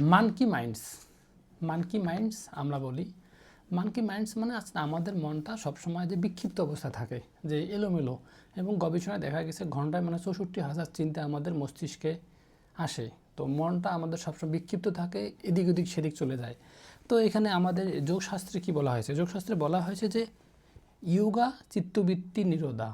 Monkey minds, monkey minds আমরা বলি। Monkey minds মানে আসলে আমাদের মনটা সবসময় যে বিক্ষিপ্ত অবস্থা থাকে, যে এলোমেলো, এবং গবেষণায় দেখা গেছে ঘন্টায় মানে 64,000 চিন্তা আমাদের মস্তিষ্কে আসে। তো মনটা আমাদের সবসময় বিক্ষিপ্ত থাকে, এদিক ওদিক সেদিক চলে যায়। তো এখানে আমাদের যোগশাস্ত্রে কি বলা হয়েছে? যোগশাস্ত্রে বলা হয়েছে যে ইয়োগা চিত্তবৃত্তি নিরোধা।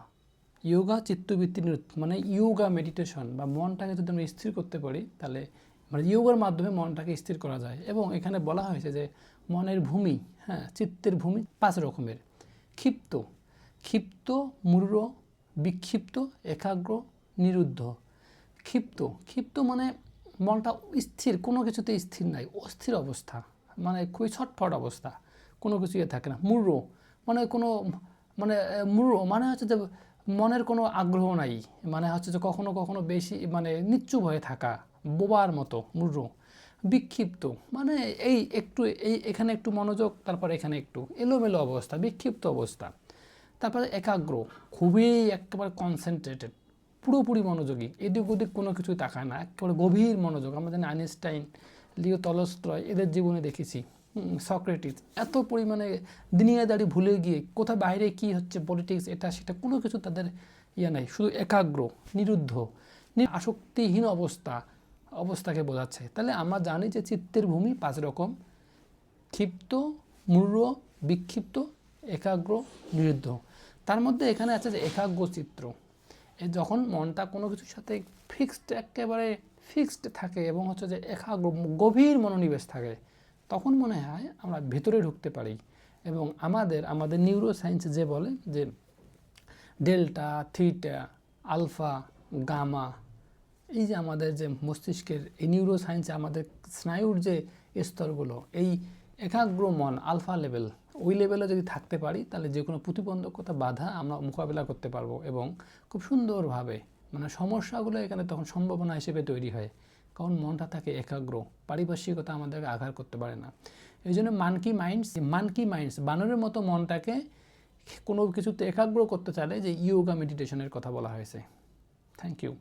ইয়োগা চিত্তবৃত্তি নিরোধ মানে ইয়োগা মেডিটেশন বা মনটাকে যদি আমরা স্থির করতে পারি, তাহলে মানে ইয়োগার মাধ্যমে মনটাকে স্থির করা যায়। এবং এখানে বলা হয়েছে যে মনের ভূমি, হ্যাঁ, চিত্তের ভূমি 5 রকমের। ক্ষিপ্ত, ক্ষিপ্ত, মূঢ়, বিক্ষিপ্ত, একাগ্র, নিরুদ্ধ। ক্ষিপ্ত, ক্ষিপ্ত মানে মনটা স্থির, কোনো কিছুতে স্থির নাই, অস্থির অবস্থা, মানে খুবই ছটফট অবস্থা, কোনো কিছু থাকে না। মূঢ় মানে কোনো মানে মূঢ় মানে হচ্ছে যে মনের কোনো আগ্রহ নাই, মানে হচ্ছে যে কখনো কখনো বেশি মানে নিশ্চুপ হয়ে থাকা, বোবার মতো মূঢ়। বিক্ষিপ্ত মানে এই একটু এখানে একটু মনোযোগ, তারপর এখানে একটু এলোমেলো অবস্থা, বিক্ষিপ্ত অবস্থা। তারপরে একাগ্র, খুবই একেবারে কনসেন্ট্রেটেড, পুরোপুরি মনোযোগী, এদিক ওদিক কোনো কিছুই তাকায় না, একেবারে গভীর মনোযোগ। আমরা জানি আইনস্টাইন, লিও টলস্টয়, এদের জীবনে দেখেছি, সক্রেটিস, এত পরিমাণে দুনিয়াদারি ভুলে গিয়ে কোথায় বাইরে কি হচ্ছে, পলিটিক্স এটা সেটা কোনো কিছু তাদের নাই, শুধু একাগ্র, নিরুদ্ধ, আসক্তিহীন অবস্থাকে বোঝাচ্ছে। তাহলে আমরা জানি যে চিত্তের ভূমি 5 রকম: ক্ষিপ্ত, মূঢ়, বিক্ষিপ্ত, একাগ্র, নিরুদ্ধ। তার মধ্যে এখানে আছে যে একাগ্র চিত্র। যখন মনটা কোনো কিছুর সাথে ফিক্সড, একেবারে ফিক্সড থাকে এবং হচ্ছে যে একাগ্র, গভীর মনোনিবেশ থাকে, তখন মনে হয় আমরা ভেতরে ঢুকতে পারি। এবং আমাদের নিউরো সায়েন্স যে বলে যে ডেল্টা, থিটা, আলফা, গামা, এই যে আমাদের যে মস্তিষ্কের এই নিউরো সায়েন্সে আমাদের স্নায়ুর যে স্তরগুলো, এই একাগ্র মন আলফা লেভেল, ওই লেভেলে যদি থাকতে পারি, তাহলে যে কোনো প্রতিবন্ধকতা, বাধা আমরা মোকাবিলা করতে পারবো এবং খুব সুন্দরভাবে মানে সমস্যাগুলো এখানে তখন সম্ভাবনা হিসেবে তৈরি হয়, কারণ মনটা থাকে একাগ্র, পারিপার্শ্বিকতা আমাদেরকে আঘাত করতে পারে না। এই জন্য মানকি মাইন্ডস বানরের মতো মনটাকে কোনো কিছুতে একাগ্র করতে চাইলে যে ইয়োগা মেডিটেশনের কথা বলা হয়েছে। Thank you.